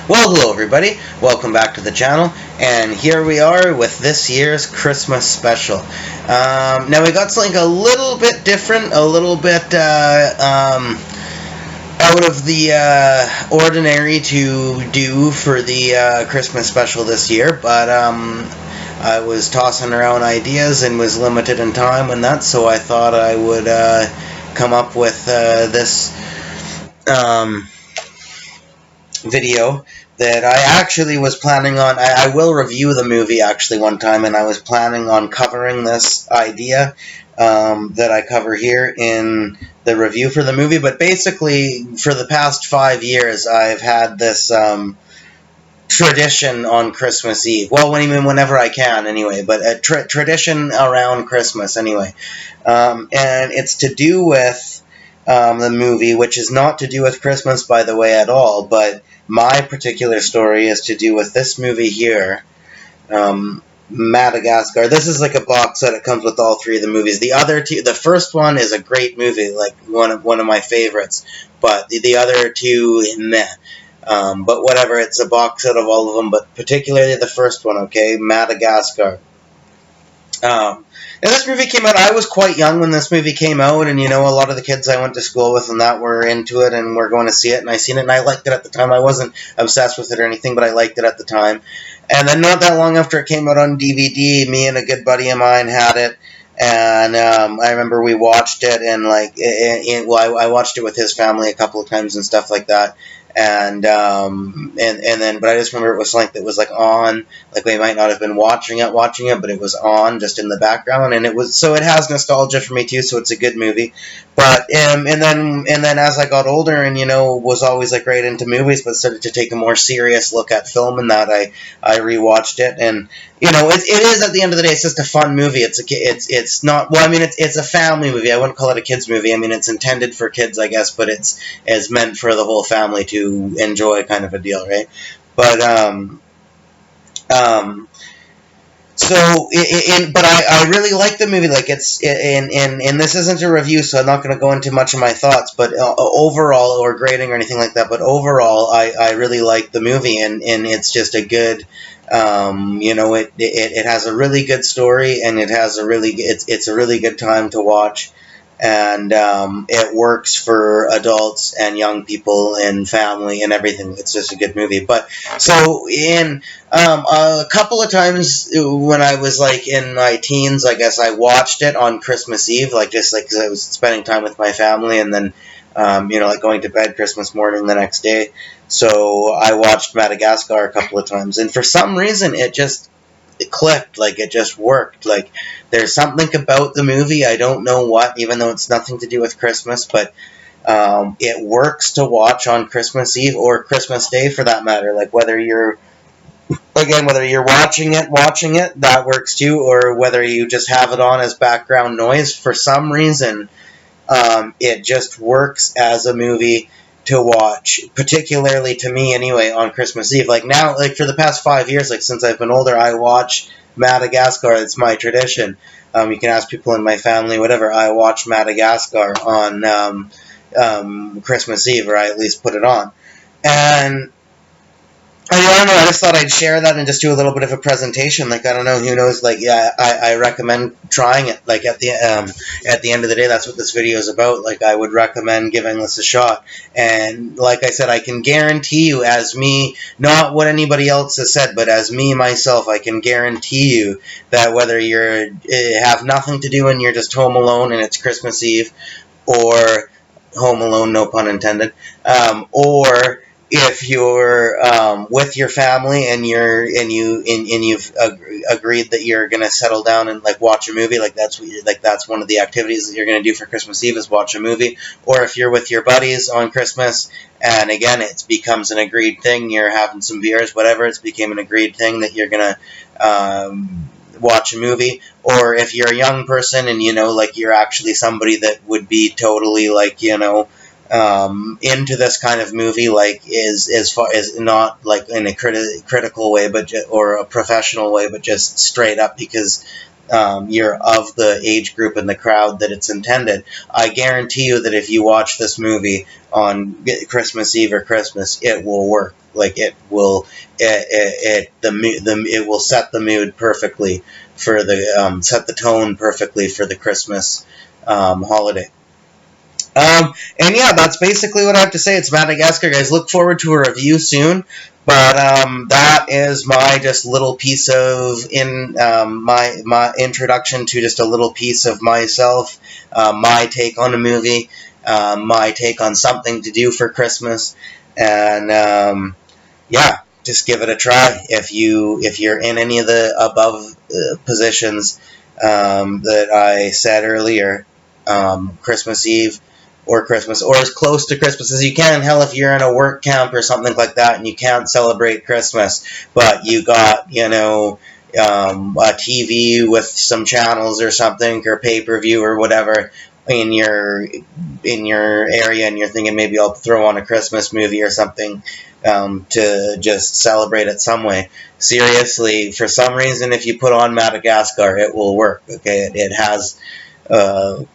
Well, hello everybody. Welcome back to the channel, and here we are with this year's Christmas special. Now we got something a little bit different, a little bit out of the ordinary to do for the Christmas special this year, but I was tossing around ideas and was limited in time and that, so I thought I would come up with this video that I actually was planning on. I will review the movie actually one time, and I was planning on covering this idea that I cover here in the review for the movie. But basically, for the past 5 years, I've had this tradition on Christmas Eve. Well, whenever I can, anyway. But a tradition around Christmas, anyway, and it's to do with the movie, which is not to do with Christmas, by the way, at all. But my particular story is to do with this movie here, Madagascar. This is like a box set. It comes with all three of the movies. The other two, the first one is a great movie, like one of my favorites. But the other two, meh. But whatever, it's a box set of all of them. But particularly the first one, okay, Madagascar. And this movie came out, I was quite young when this movie came out, and, a lot of the kids I went to school with and that were into it and were going to see it, and I seen it, and I liked it at the time. I wasn't obsessed with it or anything, but I liked it at the time. And then not that long after it came out on DVD, me and a good buddy of mine had it, and I remember we watched it, and, I watched it with his family a couple of times and stuff like that. And then, but I just remember it was something that was like on, like we might not have been watching it, but it was on just in the background, and so it has nostalgia for me too. So it's a good movie. But and then as I got older and was always like right into movies, but started to take a more serious look at film, and that I rewatched it, and it is, at the end of the day, it's just a fun movie. It's not, well, I mean, it's a family movie. I wouldn't call it a kids movie. I mean, it's intended for kids, I guess, but it's meant for the whole family to enjoy, kind of a deal, right? But but I really like the movie. Like, and this isn't a review, so I'm not going to go into much of my thoughts, but overall, or grading or anything like that, but overall, I really like the movie, and it's just a good, it has a really good story, and it's a really good time to watch, and it works for adults and young people and family and everything. It's just a good movie. But so in a couple of times when I was like in my teens, I guess I watched it on Christmas Eve, because I was spending time with my family, and then like going to bed Christmas morning the next day. So I watched Madagascar a couple of times, and for some reason it clicked, like it just worked. Like, there's something about the movie, I don't know what, even though it's nothing to do with Christmas, but it works to watch on Christmas Eve or Christmas Day, for that matter. Like, whether you're watching it, that works too, or whether you just have it on as background noise. For some reason, it just works as a movie to watch, particularly to me anyway, on Christmas Eve. Like, now, like for the past 5 years, like since I've been older, I watch Madagascar. It's my tradition. You can ask people in my family, whatever. I watch Madagascar on Christmas Eve, or I at least put it on. And I don't know, I just thought I'd share that and just do a little bit of a presentation. Like, I don't know, who knows, like, yeah, I recommend trying it. Like, at the end of the day, that's what this video is about. Like, I would recommend giving this a shot. And like I said, I can guarantee you, as me, not what anybody else has said, but as me, myself, I can guarantee you that whether you're have nothing to do and you're just home alone and it's Christmas Eve, or home alone, no pun intended, or if you're with your family and you've agreed that you're gonna settle down and like watch a movie, that's one of the activities that you're gonna do for Christmas Eve, is watch a movie. Or if you're with your buddies on Christmas, and again it becomes an agreed thing, you're having some beers, whatever, it's became an agreed thing that you're gonna watch a movie. Or if you're a young person and like you're actually somebody that would be totally like into this kind of movie, like is as far as not like in a critical way, but or a professional way, but just straight up because you're of the age group and the crowd that it's intended, I guarantee you that if you watch this movie on Christmas Eve or Christmas, it will work. Like it will set the mood perfectly for the set the tone perfectly for the Christmas holiday. And yeah, that's basically what I have to say. It's Madagascar, guys. Look forward to a review soon. But that is my just little piece of my introduction to just a little piece of myself, my take on a movie, my take on something to do for Christmas, and yeah, just give it a try. If you're in any of the above positions that I said earlier, Christmas Eve or Christmas, or as close to Christmas as you can. Hell, if you're in a work camp or something like that and you can't celebrate Christmas, but you got, a TV with some channels or something, or pay-per-view or whatever in your area, and you're thinking maybe I'll throw on a Christmas movie or something to just celebrate it some way. Seriously, for some reason, if you put on Madagascar, it will work. Okay, it has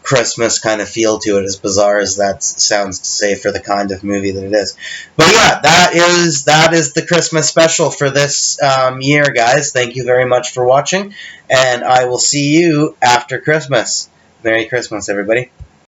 Christmas kind of feel to it, as bizarre as that sounds to say for the kind of movie that it is. But yeah, that is the Christmas special for this year, guys. Thank you very much for watching, and I will see you after Christmas. Merry Christmas, everybody.